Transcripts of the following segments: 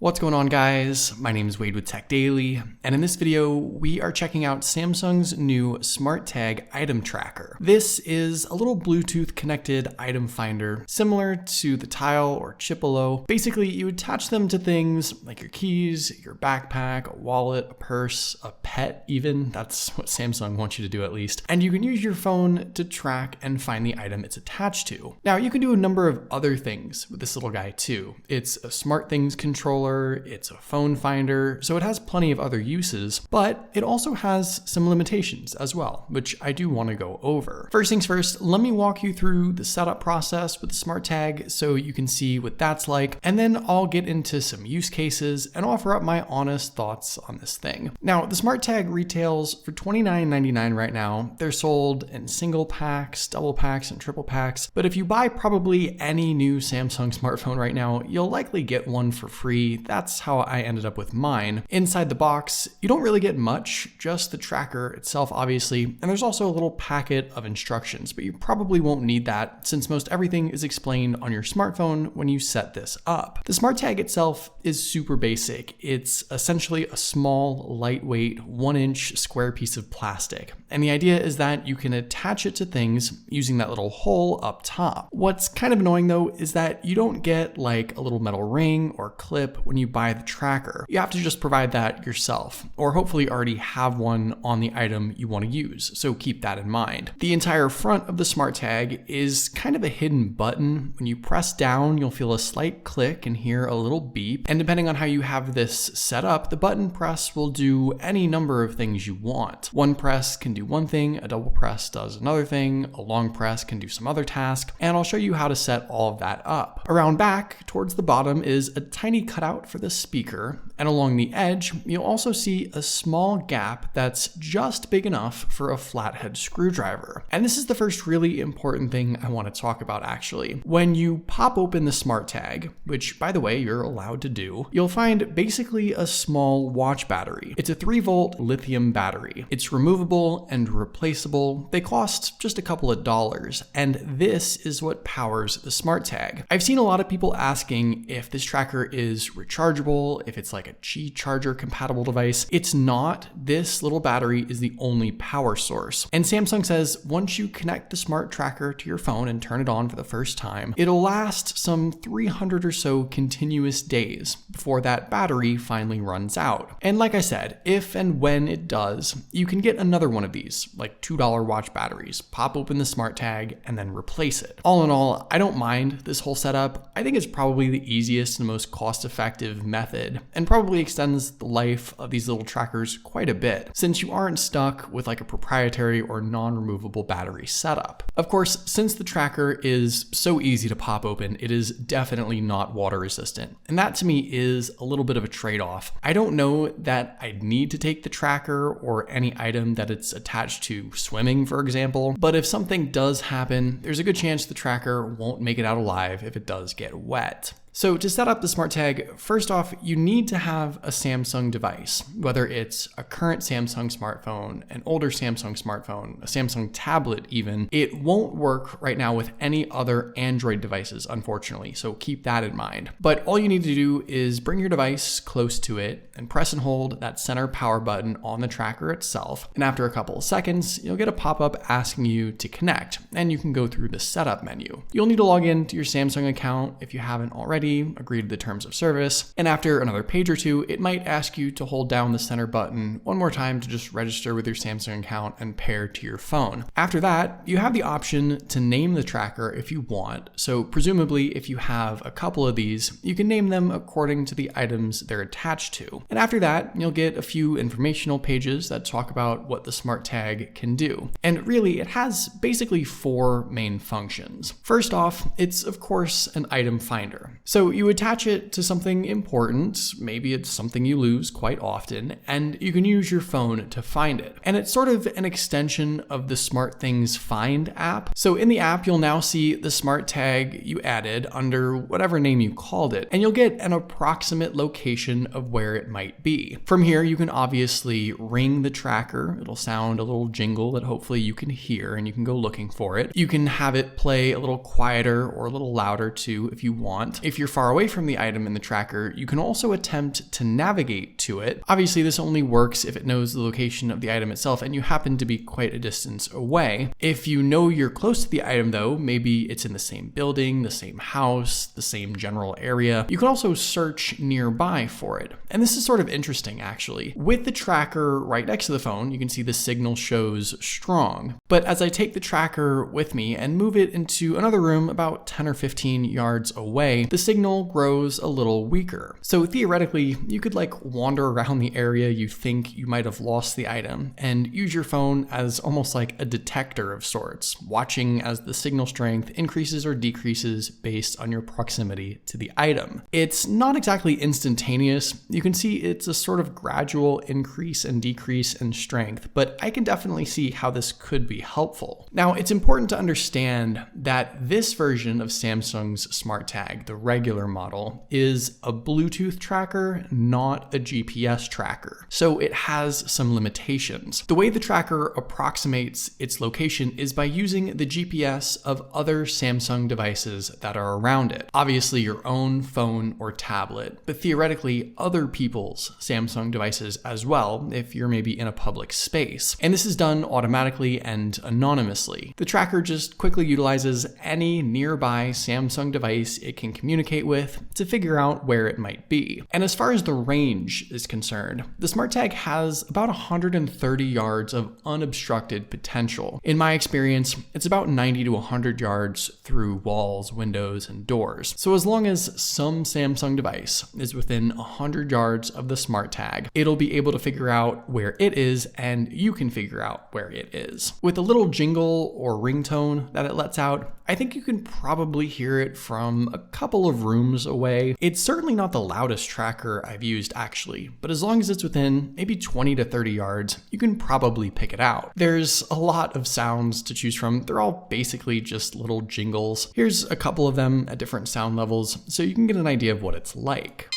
What's going on, guys? My name is Wade with Tech Daily, and in this video, we are checking out Samsung's new SmartTag item tracker. This is a little Bluetooth connected item finder, similar to the Tile or Chipolo. Basically, you attach them to things like your keys, your backpack, a wallet, a purse, a pet even. That's what Samsung wants you to do at least. And you can use your phone to track and find the item it's attached to. Now, you can do a number of other things with this little guy too. It's a SmartThings controller, it's a phone finder, so it has plenty of other uses, but it also has some limitations as well, which I do want to go over. First things first, let me walk you through the setup process with the SmartTag so you can see what that's like, and then I'll get into some use cases and offer up my honest thoughts on this thing. Now, the SmartTag retails for $29.99 right now. They're sold in single packs, double packs, and triple packs, but if you buy probably any new Samsung smartphone right now, you'll likely get one for free. That's how I ended up with mine. Inside the box, you don't really get much, just the tracker itself, obviously, and there's also a little packet of instructions, but you probably won't need that since most everything is explained on your smartphone when you set this up. The SmartTag itself is super basic. It's essentially a small, lightweight, 1-inch square piece of plastic, and the idea is that you can attach it to things using that little hole up top. What's kind of annoying though is that you don't get like a little metal ring or clip when you buy the tracker. You have to just provide that yourself, or hopefully already have one on the item you want to use, so keep that in mind. The entire front of the SmartTag is kind of a hidden button. When you press down, you'll feel a slight click and hear a little beep, and depending on how you have this set up, the button press will do any number of things you want. One press can do one thing, a double press does another thing, a long press can do some other task, and I'll show you how to set all of that up. Around back, towards the bottom, is a tiny cutout for the speaker, and along the edge, you'll also see a small gap that's just big enough for a flathead screwdriver. And this is the first really important thing I want to talk about actually. When you pop open the SmartTag, which by the way, you're allowed to do, you'll find basically a small watch battery. It's a 3-volt lithium battery. It's removable and replaceable. They cost just a couple of dollars, and this is what powers the SmartTag. I've seen a lot of people asking if this tracker is rechargeable, if it's like a Qi charger compatible device. It's not. This little battery is the only power source. And Samsung says once you connect the smart tracker to your phone and turn it on for the first time, it'll last some 300 or so continuous days before that battery finally runs out. And like I said, if and when it does, you can get another one of these, like $2 watch batteries, pop open the SmartTag, and then replace it. All in all, I don't mind this whole setup. I think it's probably the easiest and most cost-effective method, and probably extends the life of these little trackers quite a bit, since you aren't stuck with like a proprietary or non-removable battery setup. Of course, since the tracker is so easy to pop open, it is definitely not water resistant, and that to me is a little bit of a trade-off. I don't know that I'd need to take the tracker or any item that it's attached to swimming, for example, but if something does happen, there's a good chance the tracker won't make it out alive if it does get wet. So to set up the SmartTag, first off, you need to have a Samsung device, whether it's a current Samsung smartphone, an older Samsung smartphone, a Samsung tablet even. It won't work right now with any other Android devices, unfortunately, so keep that in mind. But all you need to do is bring your device close to it and press and hold that center power button on the tracker itself. And after a couple of seconds, you'll get a pop-up asking you to connect, and you can go through the setup menu. You'll need to log in to your Samsung account if you haven't already, agree to the terms of service, and after another page or two, it might ask you to hold down the center button one more time to just register with your Samsung account and pair to your phone. After that, you have the option to name the tracker if you want, so presumably if you have a couple of these, you can name them according to the items they're attached to. And after that, you'll get a few informational pages that talk about what the SmartTag can do. And really, it has basically 4 main functions. First off, it's of course an item finder. So you attach it to something important, maybe it's something you lose quite often, and you can use your phone to find it. And it's sort of an extension of the SmartThings Find app. So in the app, you'll now see the SmartTag you added under whatever name you called it, and you'll get an approximate location of where it might be. From here, you can obviously ring the tracker. It'll sound a little jingle that hopefully you can hear, and you can go looking for it. You can have it play a little quieter or a little louder too if you want. If you're far away from the item in the tracker, you can also attempt to navigate to it. Obviously, this only works if it knows the location of the item itself and you happen to be quite a distance away. If you know you're close to the item though, maybe it's in the same building, the same house, the same general area, you can also search nearby for it. And this is sort of interesting actually. With the tracker right next to the phone, you can see the signal shows strong. But as I take the tracker with me and move it into another room about 10 or 15 yards away, the signal grows a little weaker. So theoretically, you could wander around the area you think you might have lost the item and use your phone as almost like a detector of sorts, watching as the signal strength increases or decreases based on your proximity to the item. It's not exactly instantaneous. You can see it's a sort of gradual increase and decrease in strength, but I can definitely see how this could be helpful. Now, it's important to understand that this version of Samsung's SmartTag, the regular model, is a Bluetooth tracker, not a GPS tracker. So it has some limitations. The way the tracker approximates its location is by using the GPS of other Samsung devices that are around it. Obviously your own phone or tablet, but theoretically other people's Samsung devices as well if you're maybe in a public space. And this is done automatically and anonymously. The tracker just quickly utilizes any nearby Samsung device it can communicate with to figure out where it might be. And as far as the range is concerned, the SmartTag has about 130 yards of unobstructed potential. In my experience, it's about 90 to 100 yards through walls, windows, and doors. So as long as some Samsung device is within 100 yards of the SmartTag, it'll be able to figure out where it is and you can figure out where it is. With a little jingle or ringtone that it lets out, I think you can probably hear it from a couple of rooms away. It's certainly not the loudest tracker I've used actually, but as long as it's within maybe 20 to 30 yards, you can probably pick it out. There's a lot of sounds to choose from. They're all basically just little jingles. Here's a couple of them at different sound levels so you can get an idea of what it's like.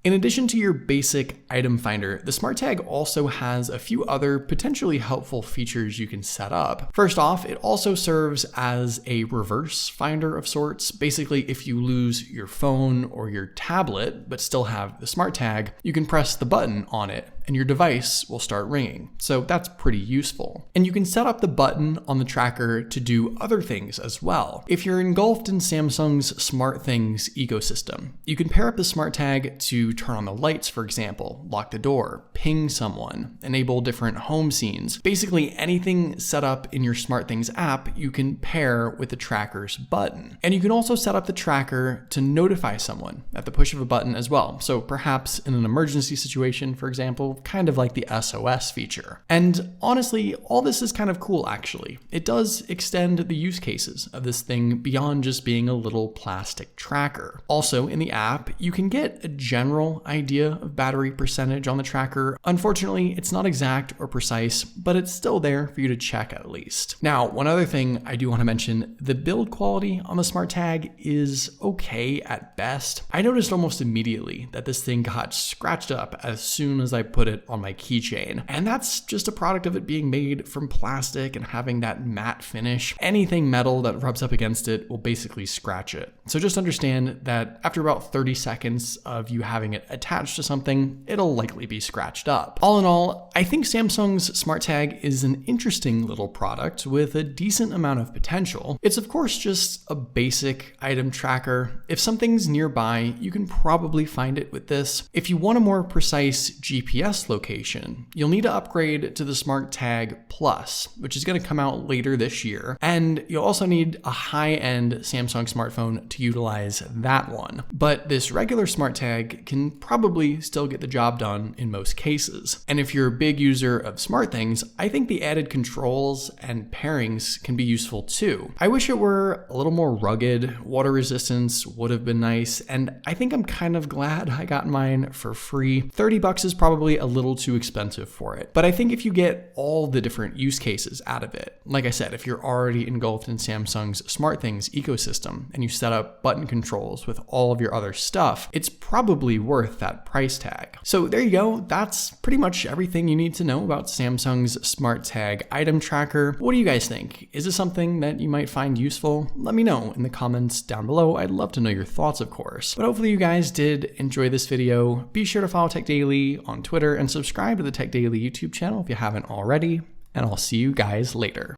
In addition to your basic item finder, the SmartTag also has a few other potentially helpful features you can set up. First off, it also serves as a reverse finder of sorts. Basically, if you lose your phone or your tablet, but still have the SmartTag, you can press the button on it and your device will start ringing. So that's pretty useful. And you can set up the button on the tracker to do other things as well. If you're engulfed in Samsung's SmartThings ecosystem, you can pair up the SmartTag to turn on the lights, for example, lock the door, ping someone, enable different home scenes. Basically anything set up in your SmartThings app, you can pair with the tracker's button. And you can also set up the tracker to notify someone at the push of a button as well. So perhaps in an emergency situation, for example, kind of like the SOS feature. And honestly, all this is kind of cool actually. It does extend the use cases of this thing beyond just being a little plastic tracker. Also in the app, you can get a general idea of battery percentage on the tracker. Unfortunately, it's not exact or precise, but it's still there for you to check at least. Now, one other thing I do want to mention, the build quality on the SmartTag is okay at best. I noticed almost immediately that this thing got scratched up as soon as I put it on my keychain. And that's just a product of it being made from plastic and having that matte finish. Anything metal that rubs up against it will basically scratch it. So just understand that after about 30 seconds of you having it attached to something, it'll likely be scratched up. All in all, I think Samsung's SmartTag is an interesting little product with a decent amount of potential. It's of course just a basic item tracker. If something's nearby, you can probably find it with this. If you want a more precise GPS US location, you'll need to upgrade to the SmartTag Plus, which is going to come out later this year. And you'll also need a high-end Samsung smartphone to utilize that one. But this regular SmartTag can probably still get the job done in most cases. And if you're a big user of SmartThings, I think the added controls and pairings can be useful too. I wish it were a little more rugged. Water resistance would have been nice, and I think I'm kind of glad I got mine for free. $30 is probably a little too expensive for it, but I think if you get all the different use cases out of it, like I said, if you're already engulfed in Samsung's SmartThings ecosystem and you set up button controls with all of your other stuff, it's probably worth that price tag. So there you go. That's pretty much everything you need to know about Samsung's SmartTag item tracker. What do you guys think? Is this something that you might find useful? Let me know in the comments down below. I'd love to know your thoughts, of course. But hopefully you guys did enjoy this video. Be sure to follow Tech Daily on Twitter and subscribe to the Tech Daily YouTube channel if you haven't already, and I'll see you guys later.